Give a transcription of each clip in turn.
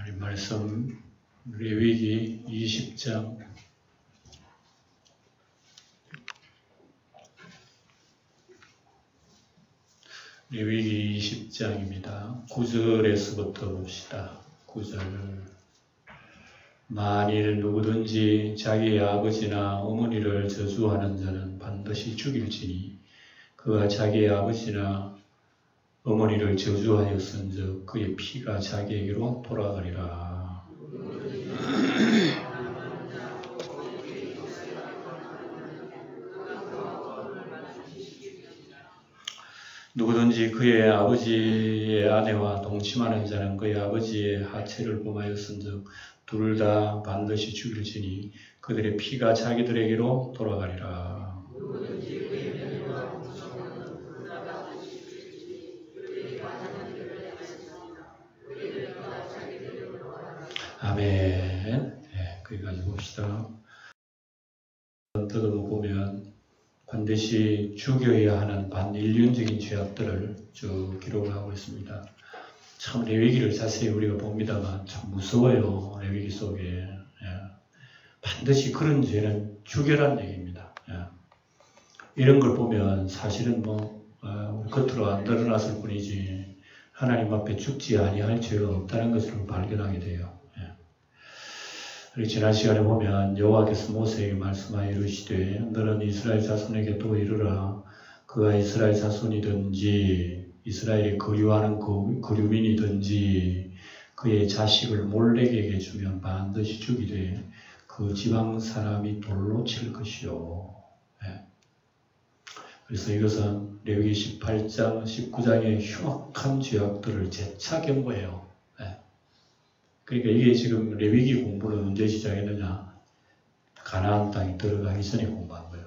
하나님 말씀 레위기 20장 레위기 20장입니다. 9절에서부터 봅시다. 9절. 만일 누구든지 자기의 아버지나 어머니를 저주하는 자는 반드시 죽일지니 그가 자기의 아버지나 어머니를 저주하였은즉 그의 피가 자기에게로 돌아가리라. 누구든지 그의 아버지의 아내와 동침하는 자는 그의 아버지의 하체를 범하였은즉 둘 다 반드시 죽일지니 그들의 피가 자기들에게로 돌아가리라. 아멘. 네, 거기까지 봅시다. 들어보면 반드시 죽여야 하는 반인륜적인 죄악들을 쭉 기록을 하고 있습니다. 참 레위기를 자세히 우리가 봅니다만 참 무서워요. 레위기 속에. 예. 반드시 그런 죄는 죽여라는 얘기입니다. 예. 이런 걸 보면 사실은 겉으로 안 드러났을 뿐이지 하나님 앞에 죽지 아니할 죄가 없다는 것을 발견하게 돼요. 우리 지난 시간에 보면 여호와께서 모세에게 말씀하여 이르시되 너는 이스라엘 자손에게 또 이르라. 그가 이스라엘 자손이든지 이스라엘이 거류하는 거류민이든지 그의 자식을 몰렉에게 주면 반드시 죽이되 그 지방 사람이 돌로 칠 것이요. 네. 그래서 이것은 레위기 18장, 19장의 흉악한 죄악들을 재차 경고해요. 네. 그러니까 이게 지금 레위기 공부는 언제 시작했느냐? 가나안 땅에 들어가기 전에 공부한 거예요.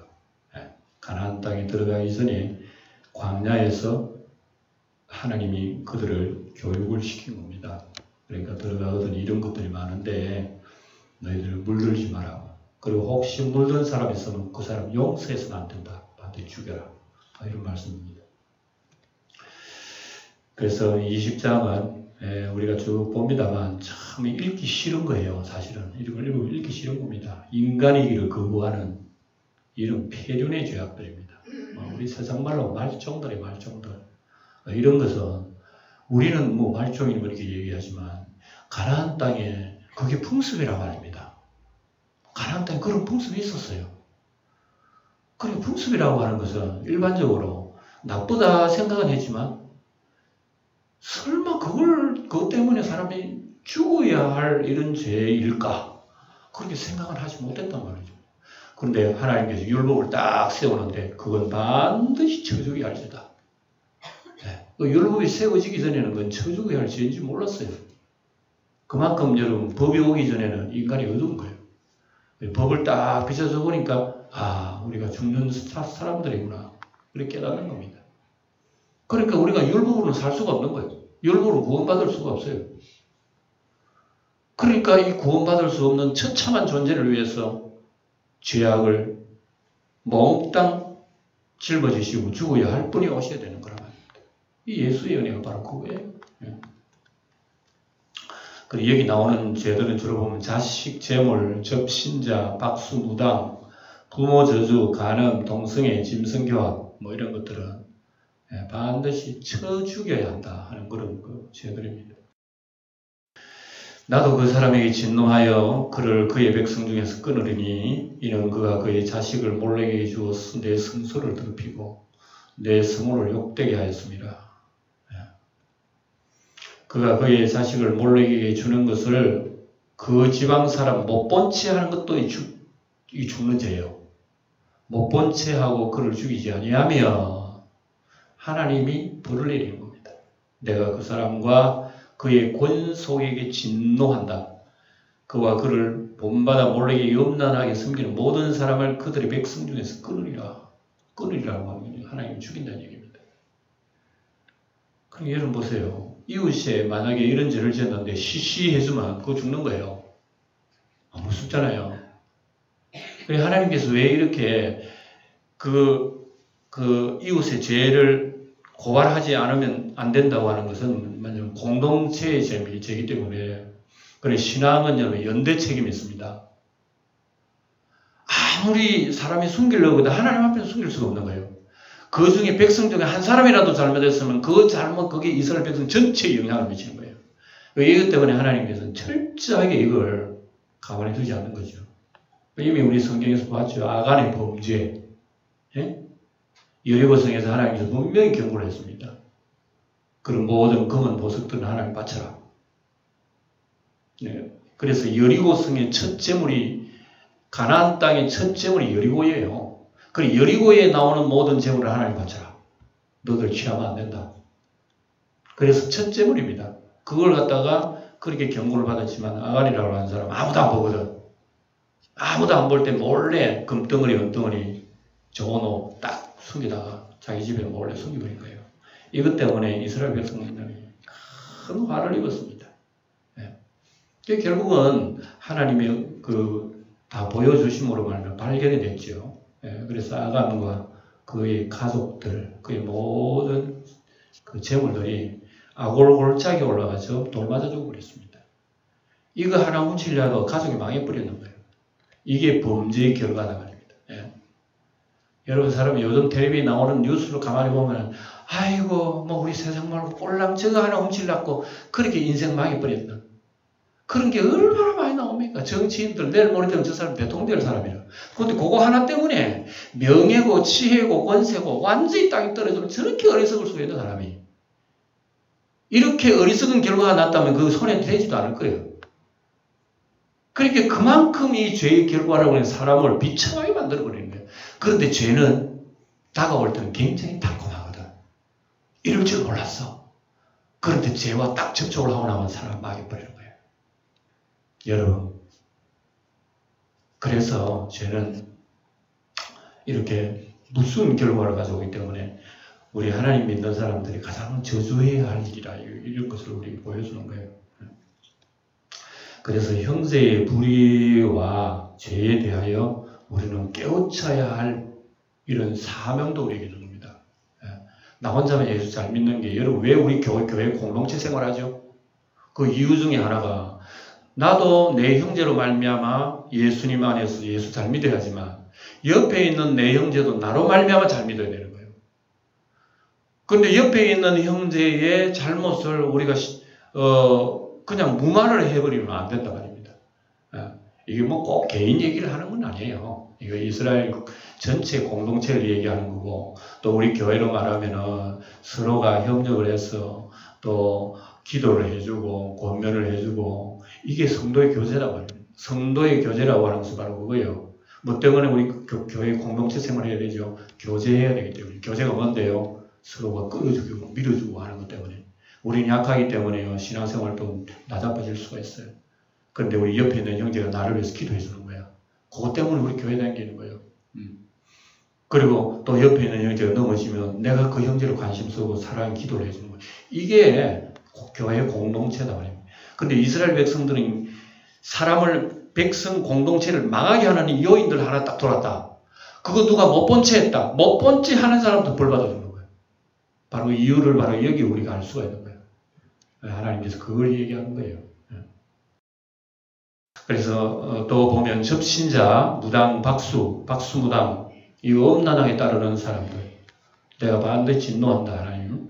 네. 가나안 땅에 들어가기 전에 광야에서 하나님이 그들을 교육을 시킨 겁니다. 그러니까 들어가거든 이런 것들이 많은데 너희들 물들지 마라. 그리고 혹시 물든 사람 있으면 그 사람 용서해서는 안 된다. 반드시 죽여라. 이런 말씀입니다. 그래서 20장은 우리가 쭉 봅니다만 참 읽기 싫은 거예요. 사실은 이걸 읽기 싫은 겁니다. 인간이기를 거부하는 이런 폐륜의 죄악들입니다. 우리 세상 말로 말종들의 말종들. 이런 것은 우리는 말종이고 이렇게 얘기하지만 가나안 땅에 그게 풍습이라고 합니다. 가나안 땅에 그런 풍습이 있었어요. 그리고 풍습이라고 하는 것은 일반적으로 나쁘다 생각은 했지만 설마 그것 때문에 사람이 죽어야 할 이런 죄일까? 그렇게 생각을 하지 못했단 말이죠. 그런데 하나님께서 율법을 딱 세우는데 그건 반드시 쳐죽여야 할 죄다. 네. 그 율법이 세워지기 전에는 그건 쳐죽여야 할 죄인지 몰랐어요. 그만큼 여러분 법이 오기 전에는 인간이 어두운 거예요. 법을 딱 비춰서 보니까 우리가 죽는 사람들이구나. 이렇게 깨닫는 겁니다. 그러니까 우리가 율법으로는 살 수가 없는 거예요. 율법으로 구원받을 수가 없어요. 그러니까 이 구원받을 수 없는 처참한 존재를 위해서 죄악을 몽땅 짊어지시고 죽어야 할 분이 오셔야 되는 거란 말입니다. 이 예수의 은혜가 바로 그거예요. 그리고 여기 나오는 죄들은 주로 보면 자식, 재물, 접신자, 박수, 무당, 부모 저주, 간음, 동성애, 짐승교학 이런 것들은 반드시 쳐 죽여야 한다 하는 그런 죄들입니다. 나도 그 사람에게 진노하여 그를 그의 백성 중에서 끊으리니 이는 그가 그의 자식을 몰렉에게 주어서 내 성소를 더럽히고 내 성호를 욕되게 하였습니다. 그가 그의 자식을 몰렉에게 주는 것을 그 지방 사람 못 본 채 하는 것도 이 죽는 죄예요. 못 본 채 하고 그를 죽이지 아니하면 하나님이 벌을 내리는 겁니다. 내가 그 사람과 그의 권속에게 진노한다. 그와 그를 본받아 몰렉에게 염란하게 섬기는 모든 사람을 그들의 백성 중에서 끊으리라고 하면 하나님이 죽인다는 얘기입니다. 그럼 여러분 보세요. 이웃에 만약에 이런 죄를 지었는데 시시해주면 그거 죽는 거예요. 무섭잖아요. 하나님께서 왜 이렇게 그 이웃의 죄를 고발하지 않으면 안 된다고 하는 것은 공동체의 죄이기 때문에 그래 신앙은 여러분 연대 책임이 있습니다. 아무리 사람이 숨기려고 해도 하나님 앞에서 숨길 수가 없는 거예요. 그 중에 백성 중에 한 사람이라도 잘못했으면 그 잘못 그게 이스라엘 백성 전체에 영향을 미치는 거예요. 이것 때문에 하나님께서는 철저하게 이걸 가만히 두지 않는 거죠. 이미 우리 성경에서 봤죠. 아간의 범죄. 예? 여리고성에서 하나님께서 분명히 경고를 했습니다. 그런 모든 금은 보석들은 하나님 바쳐라. 네. 그래서 여리고성의 첫 제물이 가나안 땅의 첫 제물이 여리고예요. 그리고 여리고에 나오는 모든 제물을 하나님 바쳐라. 너들 취하면 안 된다. 그래서 첫 제물입니다. 그걸 갖다가 그렇게 경고를 받았지만 아간이라고 하는 사람 아무도 안 보거든. 아무도 안 볼 때 몰래 금덩어리 은덩어리 정원호 딱 숨기다가 자기 집에 몰래 숨겨버린 거예요. 이것 때문에 이스라엘 백성들이 큰 화를 입었습니다. 예. 결국은 하나님의 다 보여주심으로 말하면 발견이 됐죠. 예. 그래서 아간과 그의 가족들, 그의 모든 그 재물들이 아골골짜기 올라가서 돌 맞아 죽어버렸습니다. 이거 하나 훔치려고 가족이 망해버렸는 거예요. 이게 범죄의 결과다 말입니다. 예. 여러분 사람이 요즘 텔레비에 나오는 뉴스를 가만히 보면 아이고 뭐 우리 세상 말고 꼴랑 저거 하나 훔치려고 그렇게 인생 망해버렸다. 그런 게 얼마나 많이 나옵니까? 정치인들 내일 모레 저 사람 대통령 될 사람이라. 그런데 그거 하나 때문에 명예고 지혜고 권세고 완전히 땅에 떨어지면 저렇게 어리석을 수가 있는 사람이 이렇게 어리석은 결과가 났다면 그 손에 되지도 않을 거예요. 그러니까 그만큼 이 죄의 결과라고 해서 사람을 비참하게 만들어버리는 거예요. 그런데 죄는 다가올 때는 굉장히 달콤하거든. 이럴 줄 몰랐어. 그런데 죄와 딱 접촉을 하고 나면 사람을 막여버리는 거예요. 여러분, 그래서 죄는 이렇게 무서운 결과를 가져오기 때문에 우리 하나님 믿는 사람들이 가장 저주해야 할 일이라 이런 것을 우리에게 보여주는 거예요. 그래서 형제의 불의와 죄에 대하여 우리는 깨우쳐야 할 이런 사명도 우리에게 줍니다. 나 혼자만 예수 잘 믿는 게 여러분 왜 우리 교회 공동체 생활하죠? 그 이유 중에 하나가 나도 내 형제로 말미암아 예수님 안에서 예수 잘 믿어야지만 옆에 있는 내 형제도 나로 말미암아 잘 믿어야 되는 거예요. 그런데 옆에 있는 형제의 잘못을 우리가 그냥 무마를 해버리면 안 된단 말입니다. 이게 뭐 꼭 개인 얘기를 하는 건 아니에요. 이거 이스라엘 전체 공동체를 얘기하는 거고 또 우리 교회로 말하면은 서로가 협력을 해서 또 기도를 해주고 권면을 해주고 이게 성도의 교제라고 합니다. 성도의 교제라고 하는 것이 바로 그거예요. 뭐 때문에 우리 교회 공동체 생활을 해야 되죠. 교제해야 되기 때문에. 교제가 뭔데요? 서로가 끌어주고 밀어주고 하는 것 때문에. 우리는 약하기 때문에요. 신앙생활도 나자빠질 수가 있어요. 그런데 우리 옆에 있는 형제가 나를 위해서 기도해 주는 거야. 그것 때문에 우리 교회 다니는 거예요. 그리고 또 옆에 있는 형제가 넘어지면 내가 그 형제를 관심 쓰고 사랑 기도를 해주는 거예요. 이게 교회 공동체다 말입니다. 근데 이스라엘 백성들은 백성 공동체를 망하게 하는 요인들 하나 딱 돌았다. 그거 누가 못 본 채 했다. 못 본 채 하는 사람도 벌 받아주는 거예요. 바로 이유를 바로 여기 우리가 알 수가 있는 거예요. 하나님께서 그걸 얘기하는 거예요. 그래서 또 보면 접신자, 무당, 박수무당, 이 엄난하게 따르는 사람들 내가 반드시 진노한다 하나님.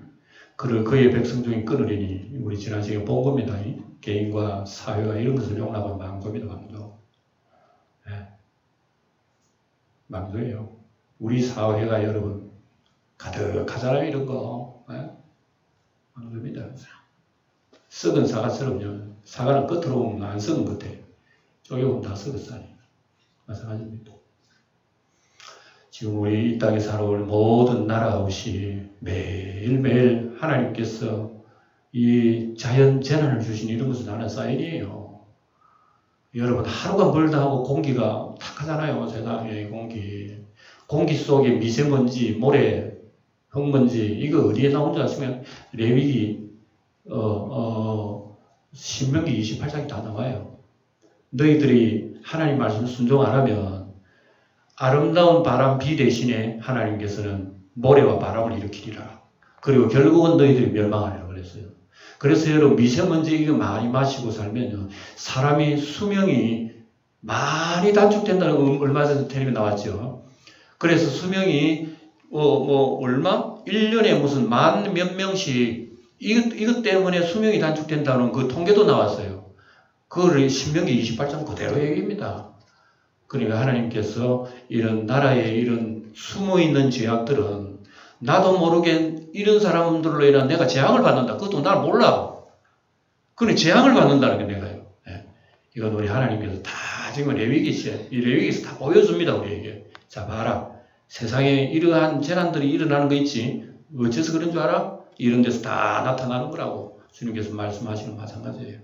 그의 백성 중에 끊으리니 우리 지난 시간에 본 겁니다. 개인과 사회와 이런 것을 용납한 망조입니다. 망조. 네. 망조예요. 우리 사회가 여러분 가득하잖아요. 이런 거. 네? 망조입니다. 썩은 사과처럼요. 사과는 끝으로 보면 안 썩은 것 같아요. 쪼개보면 다 썩었어요. 마찬가지입니다. 지금 우리 이 땅에 살아올 모든 나라 없이 매일매일 하나님께서 이 자연 재난을 주신 이런 것은 하나의 사인이에요. 여러분 하루가 멀다 하고 공기가 탁하잖아요. 세상에 공기 속에 미세먼지, 모래, 흙먼지 이거 어디에 나온지 아시면 레위기 신명기 28장이 다 나와요. 너희들이 하나님 말씀을 순종 안 하면 아름다운 바람 비 대신에 하나님께서는 모래와 바람을 일으키리라. 그리고 결국은 너희들이 멸망하리라 그랬어요. 그래서 여러분 미세먼지 이거 많이 마시고 살면요. 사람이 수명이 많이 단축된다는 얼마 전에 텔레비에 나왔죠. 그래서 수명이 얼마? 1년에 무슨 만 몇 명씩 이것 때문에 수명이 단축된다는 그 통계도 나왔어요. 그거를 신명기 28장 그대로 얘기입니다. 그러니까 하나님께서 이런 나라에 이런 숨어있는 죄악들은 나도 모르게 이런 사람들로 인한 내가 재앙을 받는다. 그것도 날 몰라. 그래 재앙을 받는다는 게 내가요. 예. 이건 우리 하나님께서 다 지금 레위기에서 다 보여줍니다. 우리에게. 자 봐라. 세상에 이러한 재난들이 일어나는 거 있지. 어째서 그런 줄 알아? 이런 데서 다 나타나는 거라고 주님께서 말씀하시는 거 마찬가지예요.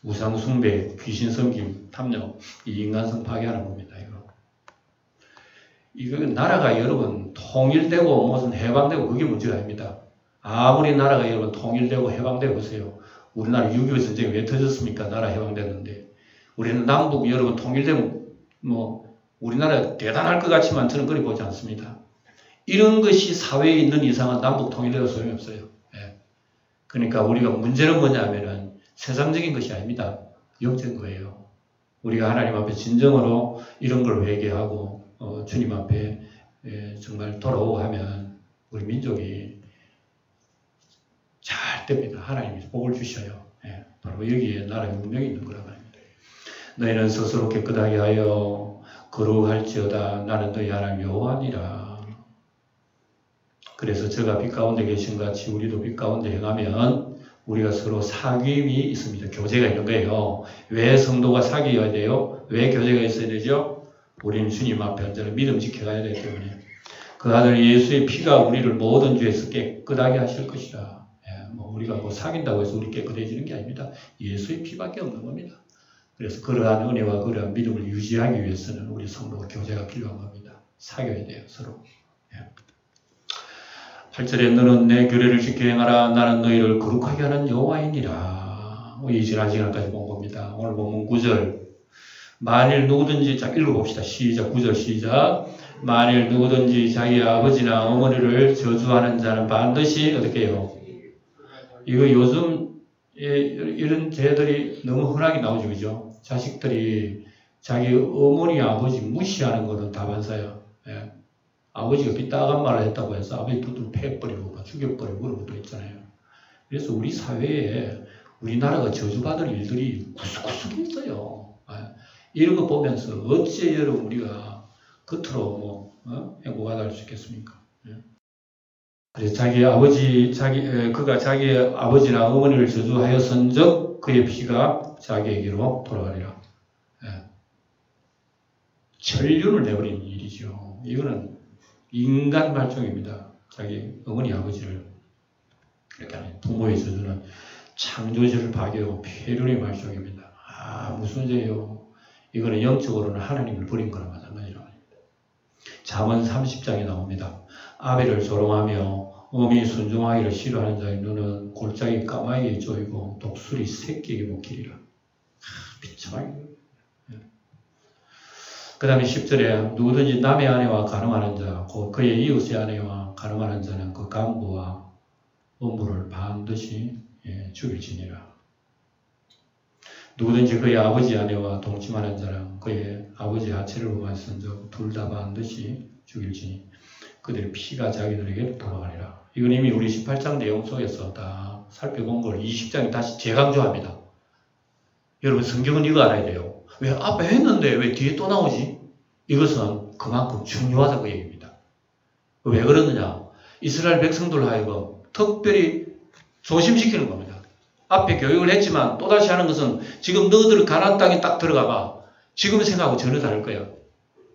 우상 숭배, 귀신 섬김, 탐욕, 이 인간성 파괴하는 겁니다. 이거 나라가 여러분 통일되고 무슨 해방되고 그게 문제가 아닙니다. 아무리 나라가 여러분 통일되고 해방되고 보세요. 우리나라 6.25 전쟁이 왜 터졌습니까? 나라 해방됐는데. 우리는 남북 여러분 통일되면 우리나라 대단할 것 같지만 저는 그리 보지 않습니다. 이런 것이 사회에 있는 이상은 남북 통일돼도 소용이 없어요. 예. 그러니까 우리가 문제는 뭐냐면은 세상적인 것이 아닙니다. 영적인 거예요. 우리가 하나님 앞에 진정으로 이런 걸 회개하고 주님 앞에 정말 돌아오고 하면 우리 민족이 잘 됩니다. 하나님이 복을 주셔요. 예. 바로 여기에 나라의 운명이 있는 거란 말입니다. 너희는 스스로 깨끗하게 하여 거룩할지어다. 나는 너희 하나님 여호와니라. 그래서 저가 빛 가운데 계신 같이 우리도 빛 가운데 행하면 우리가 서로 사귐이 있습니다. 교제가 있는 거예요. 왜 성도가 사귀어야 돼요? 왜 교제가 있어야 되죠? 우리는 주님 앞에 언제나 믿음 지켜가야 되기 때문에 그 아들 예수의 피가 우리를 모든 죄에서 깨끗하게 하실 것이라. 우리가 사귄다고 해서 우리 깨끗해지는 게 아닙니다. 예수의 피밖에 없는 겁니다. 그래서 그러한 은혜와 그러한 믿음을 유지하기 위해서는 우리 성도가 교제가 필요한 겁니다. 사귀어야 돼요. 서로. 8절에 너는 내 규례를 지켜 행하라. 나는 너희를 거룩하게 하는 여호와이니라. 이 지난 시간까지 본 겁니다. 오늘 보면 9절. 만일 누구든지, 자 읽어봅시다. 시작. 9절 시작. 만일 누구든지 자기 아버지나 어머니를 저주하는 자는 반드시 어떻게 해요? 이거 요즘 이런 죄들이 너무 흔하게 나오죠. 그죠? 자식들이 자기 어머니 아버지 무시하는 거는 다반사야. 예. 아버지가 삐딱한 말을 했다고 해서 아버지 두들 패버리고 죽여버리고 그런 것도 있잖아요. 그래서 우리 사회에 우리나라가 저주받을 일들이 구석구석 있어요. 이런 거 보면서 어찌 여러분 우리가 겉으로 행복하다 할 수 있겠습니까? 그래서 그가 자기 아버지나 어머니를 저주하였은즉 그의 피가 자기에게로 돌아가리라. 천륜을 내버리는 일이죠. 이거는 인간 말종입니다. 자기 어머니 아버지를 이렇게 하는 부모의 저주는 창조주를 파괴하고 폐륜의 말종입니다. 무슨 죄요? 이거는 영적으로는 하나님을 버린 거나 마찬가지라고 합니다. 잠언 30장에 나옵니다. 아비를 조롱하며 어미 순종하기를 싫어하는 자의 눈은 골짜기 까마귀에 쪼이고 독수리 새끼에게 먹히리라. 비참하게. 그 다음에 10절에 누구든지 남의 아내와 간음하는 자, 곧 그의 이웃의 아내와 간음하는 자는 그 간부와 업무를 반드시 죽일지니라. 누구든지 그의 아버지 아내와 동침하는 자는 그의 아버지 하체를 범하였은즉 둘 다 반드시 죽일지니 그들의 피가 자기들에게 돌아가리라. 이건 이미 우리 18장 내용 속에서 다 살펴본 걸 20장이 다시 재강조합니다. 여러분 성경은 이거 알아야 돼요. 왜 앞에 했는데 왜 뒤에 또 나오지? 이것은 그만큼 중요하다 그 얘기입니다. 왜 그러느냐? 이스라엘 백성들 하여금 특별히 조심시키는 겁니다. 앞에 교육을 했지만 또다시 하는 것은 지금 너희들 가나안 땅에 딱 들어가봐. 지금 생각하고 전혀 다를 거야.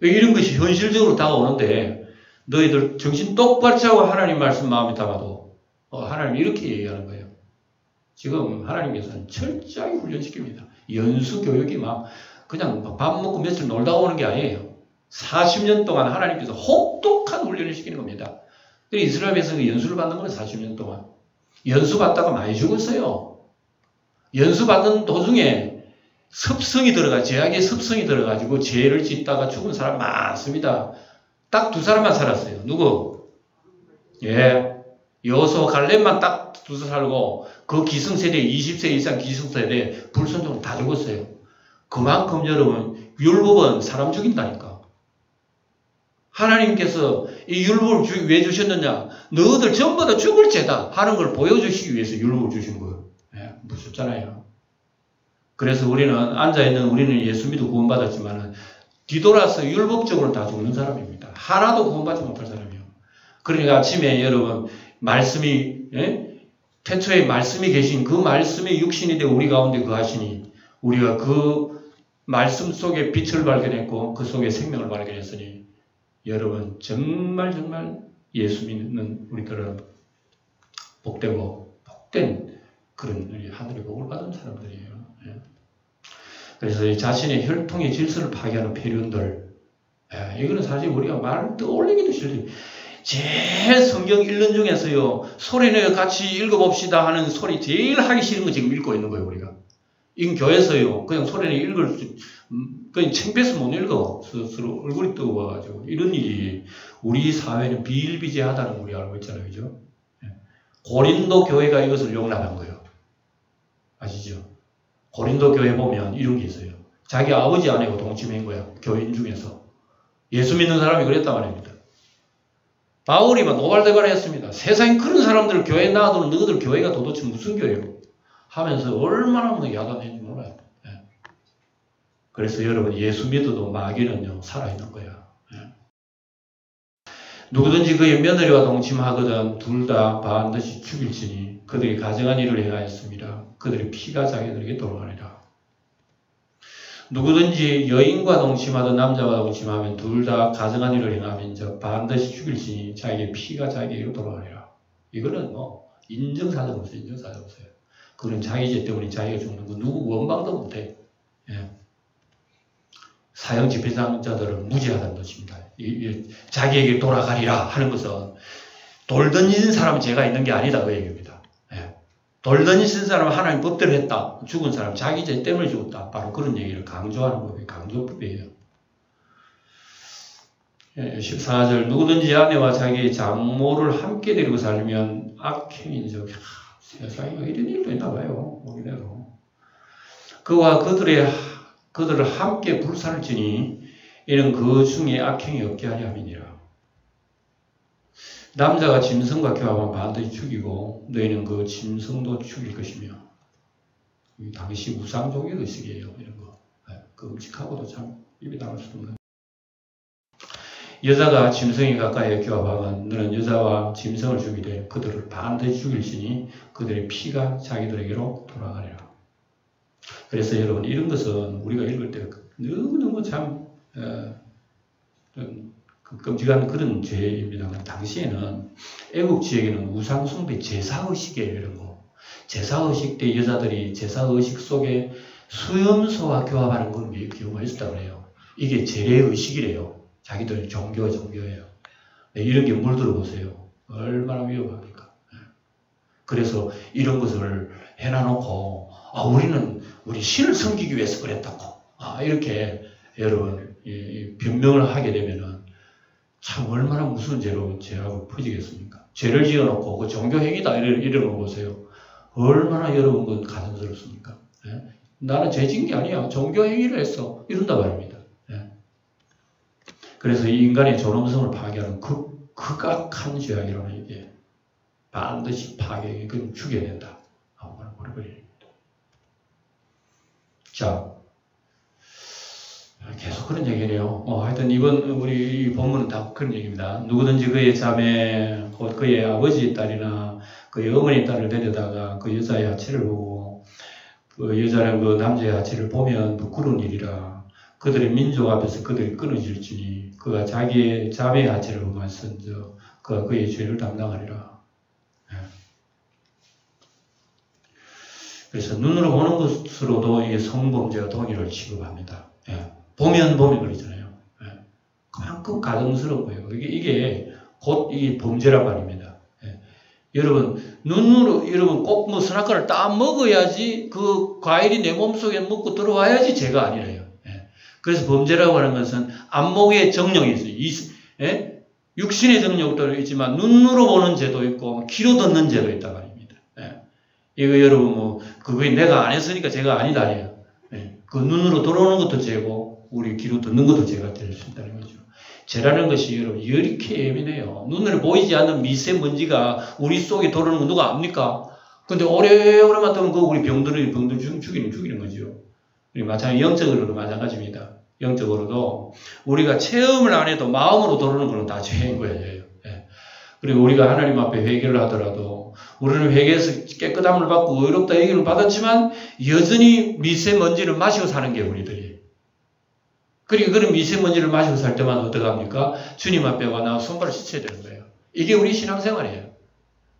왜 이런 것이 현실적으로 다가오는데 너희들 정신 똑바로 차고 하나님 말씀 마음에 담아도 하나님 이렇게 얘기하는 거예요. 지금 하나님께서는 철저하게 훈련시킵니다. 연수 교육이 막 그냥 밥 먹고 며칠 놀다 오는 게 아니에요. 40년 동안 하나님께서 혹독한 훈련을 시키는 겁니다. 이스라엘 백성이 연수를 받는 건 40년 동안. 연수 받다가 많이 죽었어요. 연수 받는 도중에 습성이 제약의 습성이 들어가지고 죄를 짓다가 죽은 사람 많습니다. 딱 두 사람만 살았어요. 누구? 여호수아 갈렙만 딱 두서 살고 그 기성세대 20세 이상 기성세대 불순종은 다 죽었어요. 그만큼 여러분 율법은 사람 죽인다니까. 하나님께서 이 율법을 왜 주셨느냐? 너희들 전부 다 죽을 죄다 하는 걸 보여주시기 위해서 율법을 주신 거예요. 예, 무섭잖아요. 그래서 앉아있는 우리는 예수 믿어 구원받았지만 뒤돌아서 율법적으로 다 죽는 사람입니다. 하나도 구원받지 못할 사람이에요. 그러니까 아침에 여러분 말씀이 태초에 말씀이 계신 그 말씀이 육신이 되어 우리 가운데 거하시니 우리가 그 말씀 속에 빛을 발견했고 그 속에 생명을 발견했으니 여러분 정말 예수 믿는 우리들은 복되고 복된 그런 하늘의 복을 받은 사람들이에요. 그래서 자신의 혈통의 질서를 파괴하는 폐륜들, 이거는 사실 우리가 말 떠올리기도 싫어요. 제일 성경 읽는 중에서요, 소리내어 같이 읽어봅시다 하는 소리 제일 하기 싫은 거 지금 읽고 있는 거예요, 우리가. 이건 교회에서요, 그냥 소리내어 그냥 창피해서 못 읽어. 스스로 얼굴이 뜨거워가지고. 이런 일이 우리 사회는 비일비재하다는 걸 우리 알고 있잖아요, 그죠? 고린도 교회가 이것을 용납한 거예요. 아시죠? 고린도 교회 보면 이런 게 있어요. 자기 아버지 아내하고 동침한 거야. 교인 중에서. 예수 믿는 사람이 그랬단 말입니다. 바울이 막 노발대발 했습니다. 세상에 그런 사람들을 교회에 놔두는 너희들 교회가 도대체 무슨 교회요? 하면서 얼마나 야단했는지 몰라요. 그래서 여러분 예수 믿어도 마귀는요 살아있는 거야. 누구든지 그의 며느리와 동침하거든 둘 다 반드시 죽일지니 그들이 가증한 일을 행하였습니다. 그들의 피가 자기들에게 돌아가리라. 누구든지 여인과 동침하든 남자와 동침하면 둘 다 가증한 일을 행하면 반드시 죽일지니 자기의 피가 자기에게 돌아가리라. 이거는 인정사정 없어요. 인정사정 없어요. 그건 자기 죄 때문에 자기가 죽는 거 누구 원망도 못해. 사형 집행자들은 무죄하다는 것입니다. 자기에게 돌아가리라 하는 것은 돌 던진 사람은 죄가 있는 게 아니다 그 얘기입니다. 돌 던진 사람은 하나님 법대로 했다. 죽은 사람 자기 죄 때문에 죽었다. 바로 그런 얘기를 강조하는 거예요. 강조법이에요. 14절 누구든지 아내와 자기의 장모를 함께 데리고 살면 악행인즉 세상에 이런 일도 있나 봐요. 우리대로. 그와 그들을 함께 불살을 지니 이는 그 중에 악행이 없게 하려 함이니라. 남자가 짐승과 교합하면 반드시 죽이고 너희는 그 짐승도 죽일 것이며. 당시 우상종의 의식이에요. 이런 거. 끔찍하고도 참 입에 담을 수 없는. 여자가 짐승에 가까이 교합하면 너는 여자와 짐승을 죽이되 그들을 반드시 죽일지니 그들의 피가 자기들에게로 돌아가리라. 그래서 여러분 이런 것은 우리가 읽을 때 너무너무 참 끔찍한 그런 죄입니다만 당시에는 애국 지역에는 우상숭배 제사의식이에요. 이런 거. 제사의식 때 여자들이 제사의식 속에 수염소와 교합하는 그런 경우가 있었다고 해요. 이게 재래의식이래요. 자기들 종교예요. 이런 게 물들어 보세요. 얼마나 위험합니까? 그래서 이런 것을 해놔놓고 우리 신을 섬기기 위해서 그랬다고 이렇게 여러분 변명을 하게 되면은 참 얼마나 무슨 죄라고 퍼지겠습니까? 죄를 지어놓고 그 종교행위다 이런 거 보세요. 얼마나 여러분 그 가슴스럽습니까? 나는 죄 지은 게 아니야. 종교행위를 했어. 이런다 말입니다. 그래서 이 인간의 존엄성을 파괴하는 극악한 죄악이라는 이게 반드시 그건 죽여야 된다. 버려버립니다. 자, 계속 그런 얘기네요. 하여튼 이번 우리 본문은 다 그런 얘기입니다. 누구든지 그의 자매, 곧 그의 아버지의 딸이나 그의 어머니의 딸을 데려다가 그 여자의 하체를 보고 그 여자는 그 남자의 하체를 보면 부끄러운 일이라. 그들의 민족 앞에서 그들이 끊어질지니 그가 자기의 자매의 하체를 보면서 그가 그의 죄를 담당하리라. 그래서 눈으로 보는 것으로도 이 성범죄와 동의를 취급합니다. 보면 그러잖아요. 그만큼 가증스러운 거예요. 이게 곧 이 범죄란 말입니다. 여러분 눈으로 꼭 선악과를 딱 먹어야지 그 과일이 내 몸속에 먹고 들어와야지 죄가 아니래요. 그래서 범죄라고 하는 것은 안목의 정령이 있어요. 육신의 정욕도 있지만 눈으로 보는 죄도 있고 귀로 듣는 죄도 있단 말입니다. 예. 이거 여러분 그게 내가 안 했으니까 죄가 아니다 해요. 예. 그 눈으로 들어오는 것도 죄고 우리 귀로 듣는 것도 죄가 될 수 있다는 거죠. 죄라는 것이 여러분 이렇게 예민해요. 눈으로 보이지 않는 미세먼지가 우리 속에 들어오는 거 누가 압니까? 근데 오래오래만 뜨면 그 우리 병들 죽이는 거죠. 마찬가지 영적으로도 마찬가지입니다. 영적으로도 우리가 체험을 안 해도 마음으로 들어오는 거는 다 죄인 거예요. 예. 그리고 우리가 하나님 앞에 회개를 하더라도 우리는 회개해서 깨끗함을 받고 의롭다 얘기를 받았지만 여전히 미세먼지를 마시고 사는 게 우리들이. 그리고 그런 미세먼지를 마시고 살 때마다 어떻게 합니까? 주님 앞에 와 나와 손발을 씻어야 되는 거예요. 이게 우리 신앙생활이에요.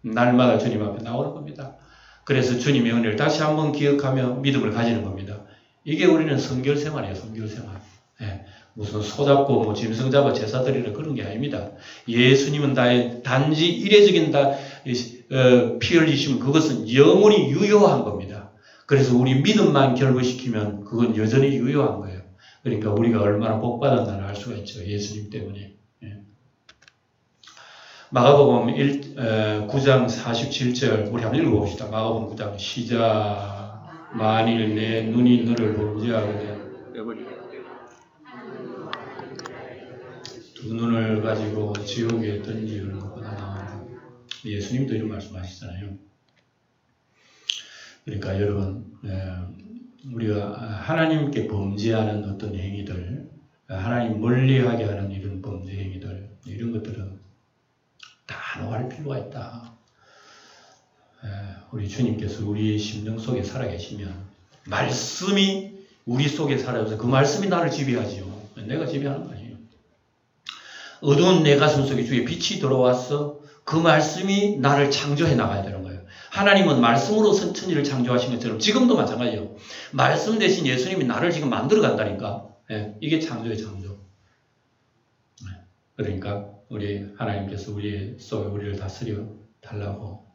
날마다 주님 앞에 나오는 겁니다. 그래서 주님의 은혜를 다시 한번 기억하며 믿음을 가지는 겁니다. 이게 우리는 성결생활이에요. 성결생활. 예. 무슨 소잡고 짐승 잡아 제사 드리는 그런 게 아닙니다. 예수님은 단지 이례적인 피 흘리시면 그것은 영원히 유효한 겁니다. 그래서 우리 믿음만 결부시키면 그건 여전히 유효한 거예요. 그러니까 우리가 얼마나 복받았나를 알 수가 있죠. 예수님 때문에. 예. 마가복음 9장 47절 우리 한번 읽어봅시다. 마가복음 9장 시작. 만일 내 눈이 너를 범죄하거든 두 눈을 가지고 지옥에 던지는 것보다 나아. 예수님도 이런 말씀하시잖아요. 그러니까 여러분 우리가 하나님께 범죄하는 어떤 행위들, 하나님 멀리하게 하는 이런 범죄 행위들, 이런 것들은 다 놓아할 필요가 있다. 우리 주님께서 우리의 심령 속에 살아계시면 말씀이 우리 속에 살아서 그 말씀이 나를 지배하지요. 내가 지배하는 거 아니에요. 어두운 내 가슴 속에 주의 빛이 들어와서 그 말씀이 나를 창조해 나가야 되는 거예요. 하나님은 말씀으로 천지를 창조하신 것처럼 지금도 마찬가지예요. 말씀 대신 예수님이 나를 지금 만들어 간다니까. 이게 창조의 창조. 그러니까 우리 하나님께서 우리 속에 우리를 다스려 달라고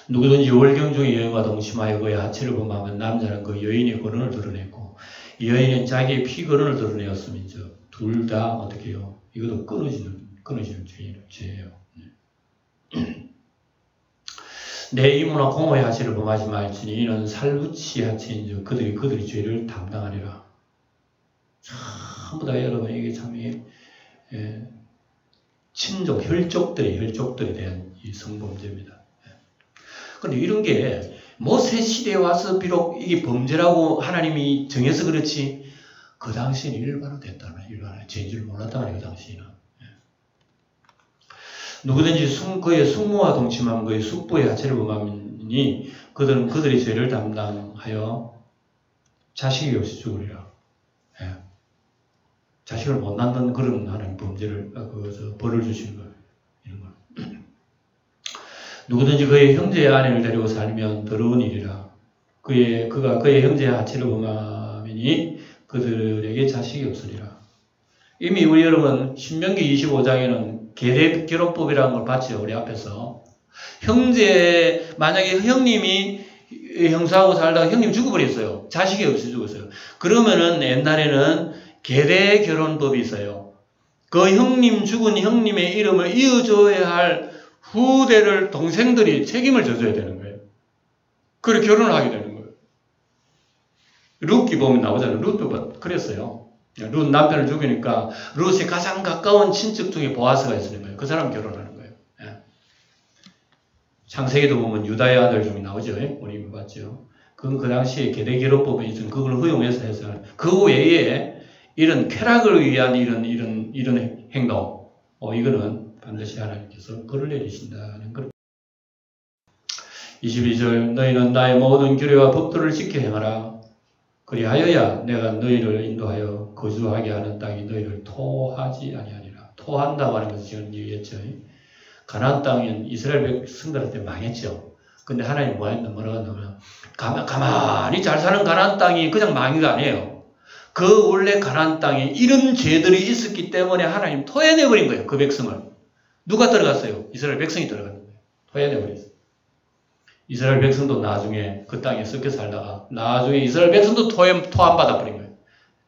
누구든지 월경 중에 여인과 동침하여 그의 하체를 범하면 남자는 그 여인의 거론을 드러냈고 여인은 자기의 피 거론을 드러내었으면서 둘 다 어떻게 해요? 이것도 끊어지는 죄예요. 내 이모나 고모의 하체를 범하지 말지니 이는 살부치 하체인즉 그들이 죄를 담당하리라. 전부 다 여러분 이게 참 친족 혈족들에 대한 이 성범죄입니다. 그런데 이런 게 모세 시대에 와서 비록 이게 범죄라고 하나님이 정해서 그렇지 그 당시에는 일반화 됐다는 거예요. 일반화. 죄인 줄 몰랐다는 거예요. 그 당시에는. 누구든지 그의 숙모와 동침하면 그의 숙부의 하체를 범하니 그들은 그들의 죄를 담당하여 자식이 없이 죽으리라. 자식을 못 낳는 그런 하나님 범죄를 벌을 주시는 거예요. 이런 걸. 누구든지 그의 형제의 아내를 데리고 살면 더러운 일이라. 그가 그의 형제의 하체를 범하니 그들에게 자식이 없으리라. 이미 우리 여러분 신명기 25장에는 계대결혼법이라는 걸 봤죠. 우리 앞에서. 만약에 형님이 형사하고 살다가 형님 죽어버렸어요. 자식이 없이 죽었어요. 그러면은 옛날에는 계대결혼법이 있어요. 그 형님 죽은 형님의 이름을 이어줘야 할 후대를 동생들이 책임을 져줘야 되는 거예요. 그래 결혼을 하게 되는 거예요. 룻기 보면 나오잖아요. 룻도 그랬어요. 룻 남편을 죽이니까 룻이 가장 가까운 친척 중에 보아스가 있는 거예요. 그 사람 결혼하는 거예요. 창세기도 보면 유다의 아들 중에 나오죠. 우리 봤죠. 그건 그 당시에 계대결혼법에 있어서 그걸 허용해서 해서 그 외에 이런 쾌락을 위한 이런 행동, 이거는 반드시 하나님께서 벌을 내리신다는 것. 22절 너희는 나의 모든 규례와 법도를 지켜 행하라. 그리하여야 내가 너희를 인도하여 거주하게 하는 땅이 너희를 토하지 아니하리라. 토한다고 하는 것은 지금 얘기했죠. 가나안 땅은 이스라엘 백성들한테 망했죠. 근데 하나님 뭐라고 한다면 가만히 잘 사는 가나안 땅이 그냥 망이가 아니에요. 그 원래 가나안 땅에 이런 죄들이 있었기 때문에 하나님 토해내버린 거예요. 그 백성을. 누가 들어갔어요? 이스라엘 백성이 들어간 거예요. 토해내버렸어요. 이스라엘 백성도 나중에 그 땅에 섞여 살다가 나중에 이스라엘 백성도 토함 받아버린 거예요.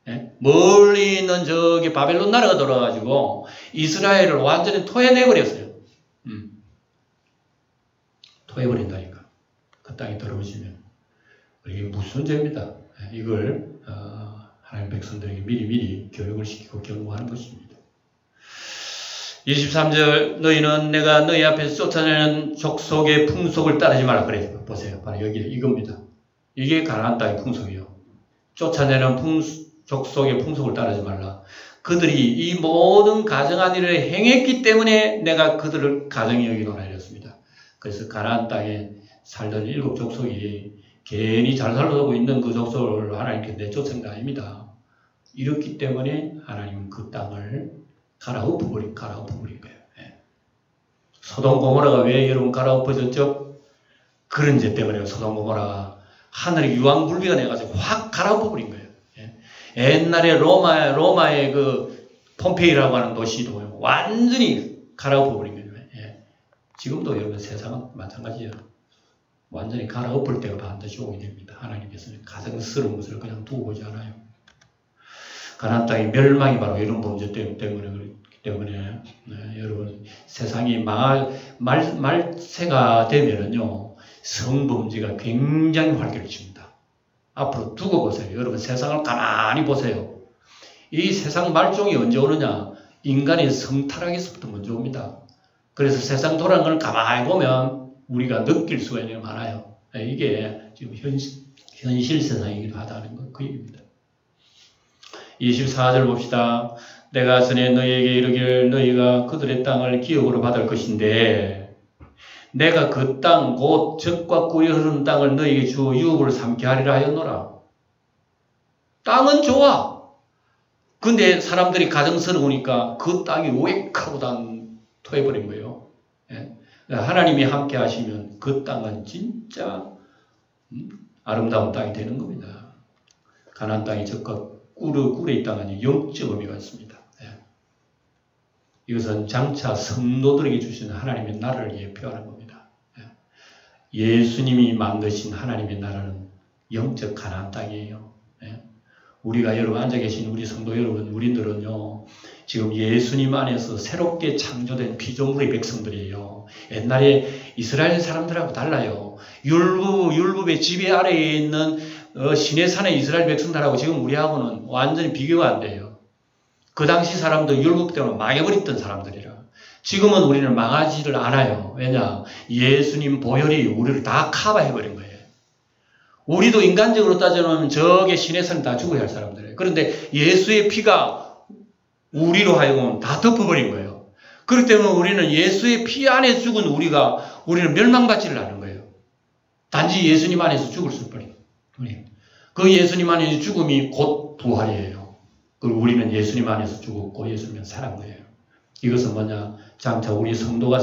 예? 멀리 있는 저기 바벨론 나라가 들어가지고 이스라엘을 완전히 토해내버렸어요. 토해버린다니까. 그 땅에 들어오시면. 이게 무슨 죄입니다. 예? 이걸 하나님 백성들에게 미리 교육을 시키고 경고하는 것입니다. 23절 너희는 내가 너희 앞에서 쫓아내는 족속의 풍속을 따르지 말라. 그래 보세요. 바로 여기 이겁니다. 이게 가나안 땅의 풍속이에요. 쫓아내는 족속의 풍속을 따르지 말라. 그들이 이 모든 가증한 일을 행했기 때문에 내가 그들을 가증히 여기노라 이랬습니다. 그래서 가나안 땅에 살던 7 족속이 괜히 잘 살아가고 있는 그 족속을 하나님께 내쫓은 게 아닙니다. 이렇기 때문에 하나님은 그 땅을 갈아엎어버린 거예요. 예. 소돔 고모라가 왜 여러분 갈아엎어졌죠? 그런 죄 때문에 소돔 고모라가 하늘이 유황불비가 내가지고 확 갈아엎어버린 거예요. 예. 옛날에 로마의 그 폼페이라고 하는 도시도 완전히 갈아엎어버린 거예요. 예. 지금도 여러분 세상은 마찬가지예요. 완전히 갈아엎을 때가 반드시 오게 됩니다. 하나님께서는 가증스러운 것을 그냥 두고 보지 않아요. 가나안 땅의 멸망이 바로 이런 범죄 때문에 여러분 세상이 말세가 되면은요 성범죄가 굉장히 활개를 칩니다. 앞으로 두고 보세요. 여러분 세상을 가만히 보세요. 이 세상 말종이 언제 오느냐? 인간의 성타락에서부터 먼저 옵니다. 그래서 세상 돌아가는 걸 가만히 보면 우리가 느낄 수가 있는 게 많아요. 이게 지금 현실 세상이기도 하다는 거 그 얘기입니다. 24절 봅시다. 내가 전에 너희에게 이르기를 너희가 그들의 땅을 기업으로 받을 것인데 내가 그 땅 곧 젖과 꿀이 흐르는 땅을 너희에게 주어 유업을 삼게 하리라 하였노라. 땅은 좋아. 근데 사람들이 가정스러우니까 그 땅이 오액하고 토해버린 거예요. 예? 하나님이 함께 하시면 그 땅은 진짜 아름다운 땅이 되는 겁니다. 가나안 땅이 젖과 꿀의 땅은 영적 의미가 있습니다. 예. 이것은 장차 성도들에게 주시는 하나님의 나라를 예표하는 겁니다. 예. 예수님이 만드신 하나님의 나라는 영적 가나안 땅이에요. 예. 우리가 여러분 앉아 계신 우리 성도 여러분, 우리들은요 지금 예수님 안에서 새롭게 창조된 피조물의 백성들이에요. 옛날에 이스라엘 사람들하고 달라요. 율법의 지배 아래에 있는 시내산의 이스라엘 백성들하고 지금 우리하고는 완전히 비교가 안 돼요. 그 당시 사람도 율법 때문에 망해버렸던 사람들이라. 지금은 우리는 망하지를 않아요. 왜냐? 예수님 보혈이 우리를 다 커버해버린 거예요. 우리도 인간적으로 따져보면 저게 시내산이 다 죽어야 할 사람들이에요. 그런데 예수의 피가 우리로 하여금 다 덮어버린 거예요. 그렇기 때문에 우리는 예수의 피 안에 죽은 우리는 멸망받지를 않은 거예요. 단지 예수님 안에서 죽을 뿐이에요. 그 예수님 안에서 죽음이 곧 부활이에요. 그리고 우리는 예수님 안에서 죽었고 예수님은 살아난 거예요. 이것은 뭐냐? 장차 우리 성도가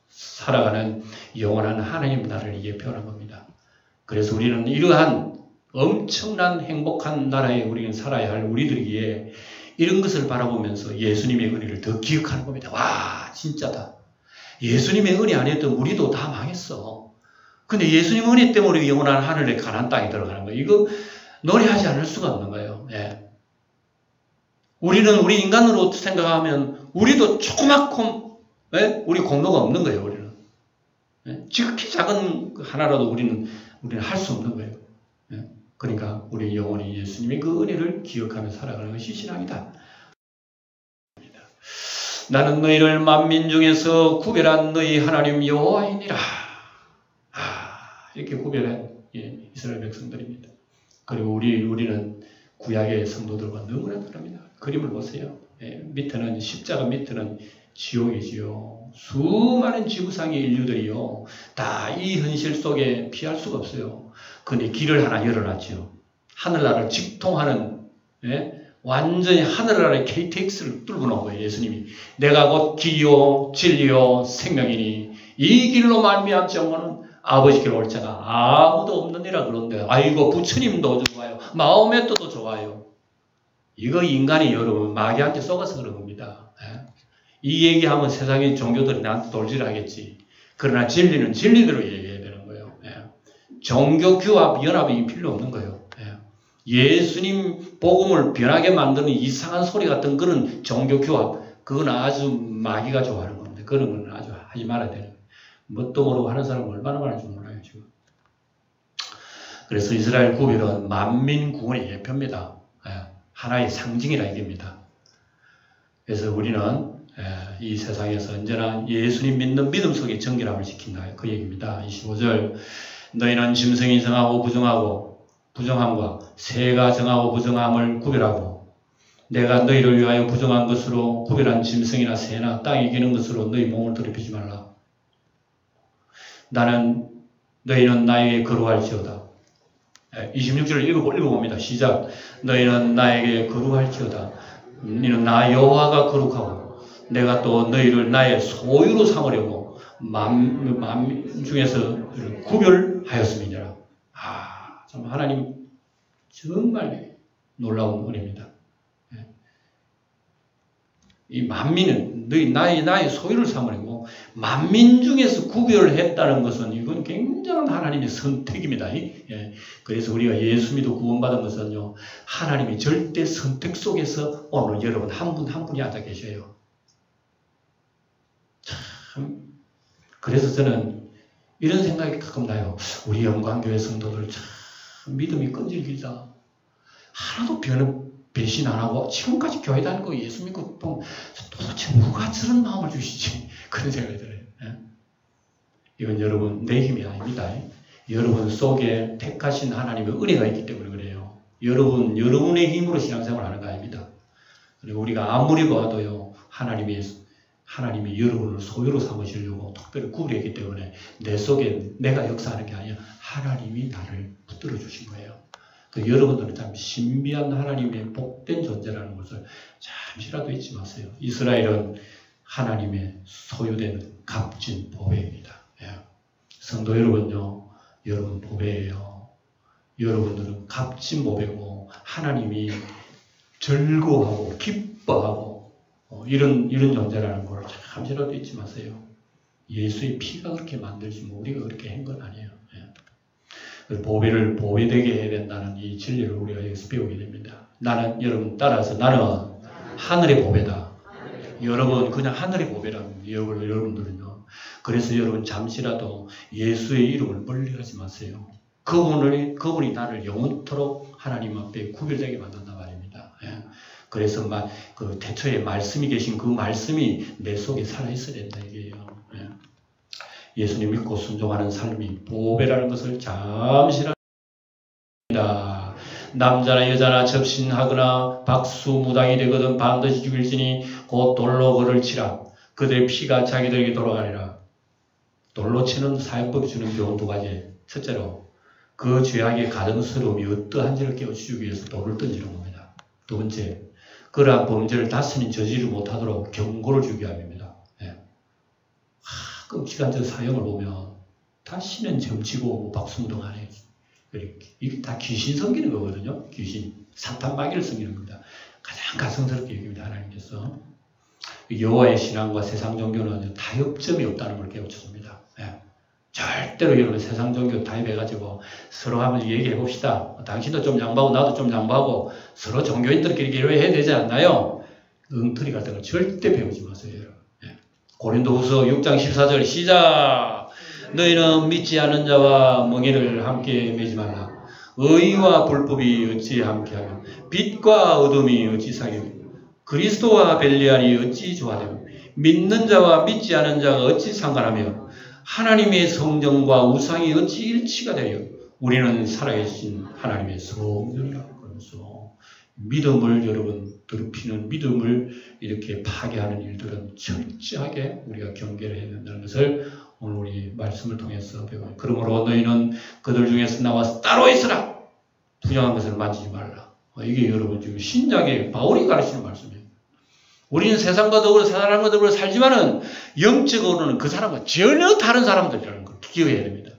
살아가는 영원한 하나님 나라를 예표하는 겁니다. 그래서 우리는 이러한 엄청난 행복한 나라에 우리는 살아야 할 우리들이기에 이런 것을 바라보면서 예수님의 은혜를 더 기억하는 겁니다. 와, 진짜다. 예수님의 은혜 아니었던 우리도 다 망했어. 근데 예수님 은혜 때문에 우리 영원한 하늘에 가나안 땅에 들어가는 거예요. 이거 노래하지 않을 수가 없는 거예요. 예. 우리는 우리 인간으로 생각하면 우리도 조그맣고 우리 공로가 없는 거예요. 우리는. 예? 지극히 작은 하나라도 우리는 할 수 없는 거예요. 예? 그러니까 우리 영원히 예수님의 그 은혜를 기억하며 살아가는 것이 신앙이다. 나는 너희를 만민 중에서 구별한 너희 하나님 여호와이니라. 이렇게 구별한 이스라엘 백성들입니다. 그리고 우리는 구약의 성도들과 너무나 다릅니다. 그림을 보세요. 밑에는 십자가 밑에는 지옥이지요. 수많은 지구상의 인류들이요. 다 이 현실 속에 피할 수가 없어요. 그런데 길을 하나 열어놨죠. 하늘나라를 직통하는 완전히 하늘나라의 KTX를 뚫고 놓은 거예요. 예수님이. 내가 곧 길이요 진리요 생명이니 이 길로 말미암지 않고는 아버지께로 올 자가 아무도 없느니라. 그런데 아이고 부처님도 좋아요. 마호메트도 좋아요. 이거 인간이 여러분 마귀한테 속아서 그런 겁니다. 이 얘기하면 세상의 종교들이 나한테 돌질하겠지. 그러나 진리는 진리대로 얘기해야 되는 거예요. 종교 규합 연합이 필요 없는 거예요. 예수님 복음을 변하게 만드는 이상한 소리 같은 그런 종교 교합, 그건 아주 마귀가 좋아하는 겁니다. 그런 건 아주 하지 말아야 되는 거예요. 뭣도 모르고 하는 사람은 얼마나 많은지 몰라요, 지금. 그래서 이스라엘 구별은 만민 구원의 예표입니다. 하나의 상징이라 이깁니다. 그래서 우리는 이 세상에서 언제나 예수님 믿는 믿음 속에 정결함을 지킨다. 그 얘기입니다. 25절 너희는 짐승이 정하고 부정함과 새가 정하고 부정함을 구별하고 내가 너희를 위하여 부정한 것으로 구별한 짐승이나 새나 땅에 기는 것으로 너희 몸을 더럽히지 말라. 너희는 나에게 거룩할지어다. 26절을 읽어봅니다. 시작. 너희는 나에게 거룩할지어다. 너희는 나 여호와가 거룩하고 내가 또 너희를 나의 소유로 삼으려고 만 중에서 구별하였음이니라. 참 하나님 정말 놀라운 은혜입니다. 이 만민은 나의 소유를 삼으려고 만민 중에서 구별했다는 것은 이건 굉장한 하나님의 선택입니다. 그래서 우리가 예수 믿어 구원받은 것은요, 하나님의 절대 선택 속에서 오늘 여러분 한 분 한 분이 앉아 계셔요. 참, 그래서 저는 이런 생각이 가끔 나요. 우리 영광교회 성도들 참 믿음이 끈질기다. 하나도 배신 안 하고 지금까지 교회 다니고 예수 믿고 보면 도대체 누가 저런 마음을 주시지? 그런 생각이 들어요. 이건 여러분 내 힘이 아닙니다. 여러분 속에 택하신 하나님의 은혜가 있기 때문에 그래요. 여러분의 힘으로 신앙생활을 하는 거 아닙니다. 그리고 우리가 아무리 봐도요, 하나님이 여러분을 소유로 삼으시려고 특별히 구별했기 때문에 내 속에 내가 역사하는 게 아니라 하나님이 나를 붙들어 주신 거예요. 여러분들은 참 신비한 하나님의 복된 존재라는 것을 잠시라도 잊지 마세요. 이스라엘은 하나님의 소유된 값진 보배입니다. 성도 여러분요, 여러분 보배예요. 여러분들은 값진 보배고 하나님이 즐거워하고 기뻐하고 이런 존재라는 걸 잠시라도 잊지 마세요. 예수의 피가 그렇게 만들지 뭐 우리가 그렇게 한 건 아니에요. 보배를 보배되게 해야 된다는 이 진리를 우리가 여기서 배우게 됩니다. 여러분 따라서 나는 하늘의 보배다. 여러분 그냥 하늘의 보배랍니다. 여러분들은요. 그래서 여러분 잠시라도 예수의 이름을 멀리하지 마세요. 그분이 나를 영원토록 하나님 앞에 구별되게 만든단 말입니다. 그래서 그 태초에 말씀이 계신 그 말씀이 내 속에 살아있어야 된다 이게요. 예수님 믿고 순종하는 삶이 보배라는 것을 잠시라도 남자나 여자나 접신하거나 박수무당이 되거든 반드시 죽일지니 곧 돌로 그를 치라. 그들의 피가 자기들에게 돌아가리라. 돌로 치는 사용법이 주는 교훈 두 가지. 첫째로 그 죄악의 가증스러움이 어떠한지를 깨우치기 위해서 돌을 던지는 겁니다. 두 번째, 그러한 범죄를 다시는 저지르지 못하도록 경고를 주기 위함입니다. 끔찍한 사형을 보면 다시는 점치고 박수무동 안 해요. 이게 다 귀신 섬기는 거거든요. 귀신, 사탄 마귀를 섬기는 겁니다. 가장 가성스럽게 여깁니다. 하나님께서. 여호와의 신앙과 세상 종교는 타협점이 없다는 걸 깨우쳐줍니다. 절대로 여러분 세상 종교 타협해가지고 서로 한번 얘기해 봅시다. 당신도 좀 양보하고 나도 좀 양보하고 서로 종교인들끼리 이렇게 해야 되지 않나요? 엉터리 같은 걸 절대 배우지 마세요. 여러분. 고린도후서 6장 14절 시작. 너희는 믿지 않은 자와 멍에를 함께 매지 말라. 의와 불법이 어찌 함께하며 빛과 어둠이 어찌 사귀며 그리스도와 벨리알이 어찌 조화되며 믿는 자와 믿지 않은 자가 어찌 상관하며 하나님의 성전과 우상이 어찌 일치가 되어 우리는 살아계신 하나님의 성전이라. 그러면서 믿음을 여러분 더럽히는 믿음을 이렇게 파괴하는 일들은 철저하게 우리가 경계를 해야 된다는 것을 오늘 우리 말씀을 통해서 배워요. 그러므로 너희는 그들 중에서 나와서 따로 있으라. 부정한 것을 만지지 말라. 이게 여러분 지금 신약의 바울이 가르치는 말씀이에요. 우리는 세상과 더불어 사람과 더불어 살지만은 영적으로는 그 사람과 전혀 다른 사람들이라는 걸 기억해야 됩니다.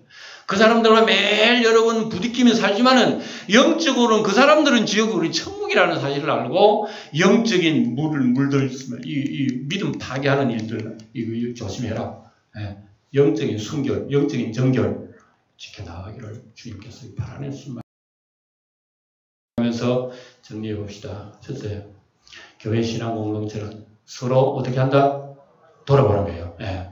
그 사람들과 매일 여러분 부딪히며 살지만은 영적으로는 그 사람들은 지옥 우리 천국이라는 사실을 알고 영적인 물들 있으면 이 믿음 파괴하는 일들 이거 조심해라. 영적인 순결, 영적인 정결 지켜나가기를 주님께서 바라는 하면서 정리해 봅시다. 첫째, 교회 신앙 공동체는 서로 어떻게 한다? 돌아보는 거예요. 예.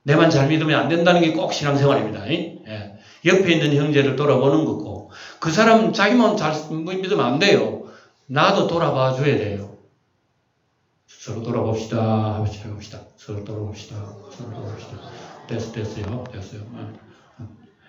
내만 잘 믿으면 안 된다는 게 꼭 신앙생활입니다. 예. 옆에 있는 형제를 돌아보는 거고, 그 사람 자기만 잘 믿으면 안 돼요. 나도 돌아봐 줘야 돼요. 서로 돌아봅시다. 해봅시다. 서로 돌아봅시다. 서로 돌아봅시다. 됐어요.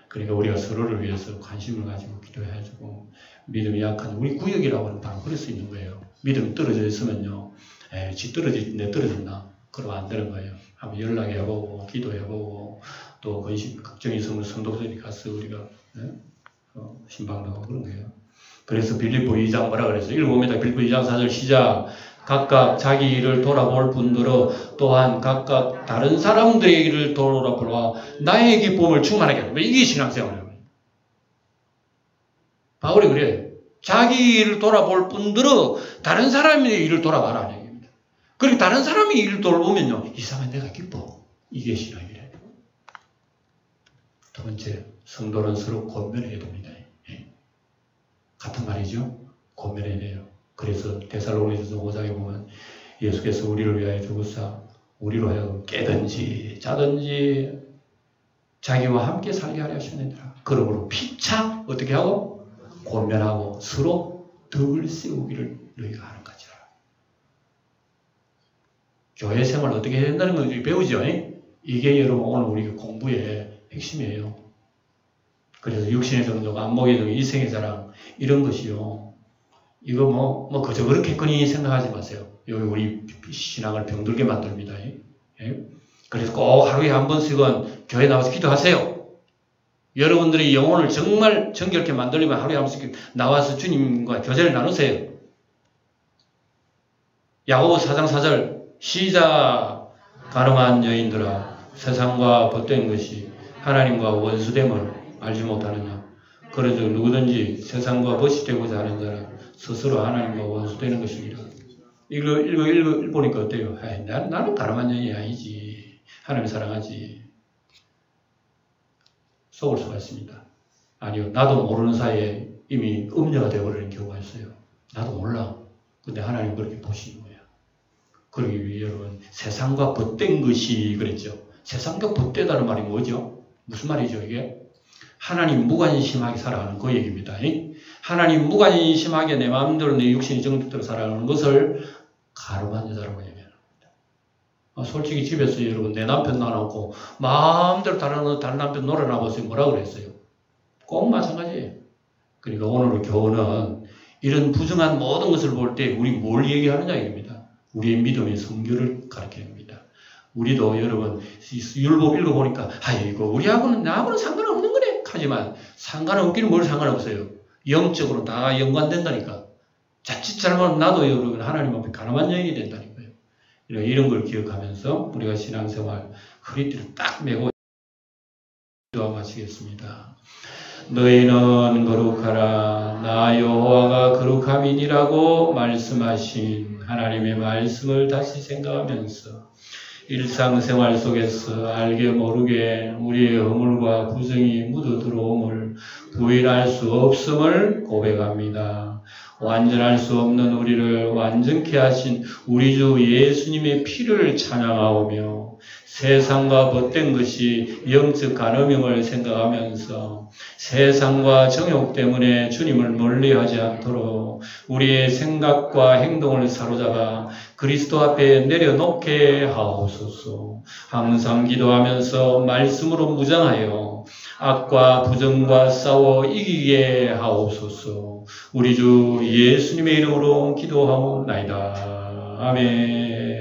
그러니까 우리가 서로를 위해서 관심을 가지고 기도해주고, 믿음이 약한 우리 구역이라고 하는 바로 그럴 수 있는 거예요. 믿음이 떨어져 있으면요, 내 떨어졌나? 그러면 안 되는 거예요. 한번 연락해보고, 기도해보고, 또 걱정이 있으면 성도들이 가서 우리가 신방도 하고 그런 거예요. 그래서 빌립보 2장 뭐라 그랬어요? 읽어봅니다. 빌립보 2장 4절 시작. 각각 자기 일을 돌아볼 분들은 또한 각각 다른 사람들의 일을 돌아보라 나의 기쁨을 충만하게 하라. 이게 신앙생활이에요. 바울이 그래요. 자기 일을 돌아볼 분들은 다른 사람의 일을 돌아봐라. 얘기입니다. 그리고 다른 사람의 일을 돌아보면요, 이 사람은 내가 기뻐. 이게 신앙이래요. 두 번째, 성도는 서로 권면해야 됩니다. 같은 말이죠. 권면해야 돼요. 그래서 데살로니가서 5장에 보면 예수께서 우리를 위하여 죽으사 우리로 하여금 깨든지 짜든지 자기와 함께 살게 하려 하셨느니라. 그러므로 피차 어떻게 하고 권면하고 서로 덕을 세우기를 너희가 하는 거죠. 교회 생활 어떻게 해야 된다는 걸 배우죠. 이게 여러분 오늘 우리 공부의 핵심이에요. 그래서 육신의 정독, 안목의 정독, 이생의 자랑 이런 것이요. 이거 그저 그렇겠거니 생각하지 마세요. 여기 우리 신앙을 병들게 만듭니다. 그래서 꼭 하루에 한 번씩은 교회 나와서 기도하세요. 여러분들이 영혼을 정말 정결케 만들려면 하루에 한 번씩 나와서 주님과 교제를 나누세요. 야고보 4장 4절 시작. 가늠한 여인들아 세상과 벗된 것이 하나님과 원수됨을 알지 못하느냐. 그래서 누구든지 세상과 벗이 되고자 하는 자는 스스로 하나님과 원수되는 것이니라. 읽어보니까 어때요? 나는 가늠한 여인이 아니지. 하나님 사랑하지. 속을 수가 있습니다. 아니요. 나도 모르는 사이에 이미 음녀가 되어버리는 경우가 있어요. 나도 몰라. 근데 하나님 그렇게 보시는 거예요. 그러기 위해 여러분 세상과 벗된 것이 그랬죠. 세상과 벗되다는 말이 뭐죠? 무슨 말이죠 이게? 하나님 무관심하게 살아가는 그 얘기입니다. 하나님 무관심하게 내 마음대로 내 육신이 정욕대로 살아가는 것을 가늠한 여자라고 얘기합니다. 솔직히 집에서 여러분 내 남편 놔놓고 마음대로 다른 남편 놀아나보세요. 뭐라고 그랬어요? 꼭 마찬가지예요. 그러니까 오늘 교훈은 이런 부정한 모든 것을 볼 때 우리 뭘 얘기하느냐 이겁니다. 우리의 믿음의 성교를 가르치는 겁니다. 우리도 여러분 율법 읽어보니까 이거 우리하고는 나하고는 상관없는 거네 하지만 상관없기는 뭘 상관없어요. 영적으로 다 연관된다니까. 자칫 잘못하면 나도 여러분 하나님 앞에 가늠한 여인이 된다니까요. 이런 걸 기억하면서 우리가 신앙생활 허리띠를 딱 메고 기도하고 마치겠습니다. 너희는 거룩하라 나 여호와가 거룩함이니라고 말씀하신 하나님의 말씀을 다시 생각하면서 일상생활 속에서 알게 모르게 우리의 허물과 부정이 묻어 들어옴을 부인할 수 없음을 고백합니다. 완전할 수 없는 우리를 완전케 하신 우리 주 예수님의 피를 찬양하오며 세상과 벗된 것이 영적 간음임을 생각하면서 세상과 정욕 때문에 주님을 멀리하지 않도록 우리의 생각과 행동을 사로잡아 그리스도 앞에 내려놓게 하옵소서. 항상 기도하면서 말씀으로 무장하여 악과 부정과 싸워 이기게 하옵소서. 우리 주 예수님의 이름으로 기도하옵나이다. 아멘.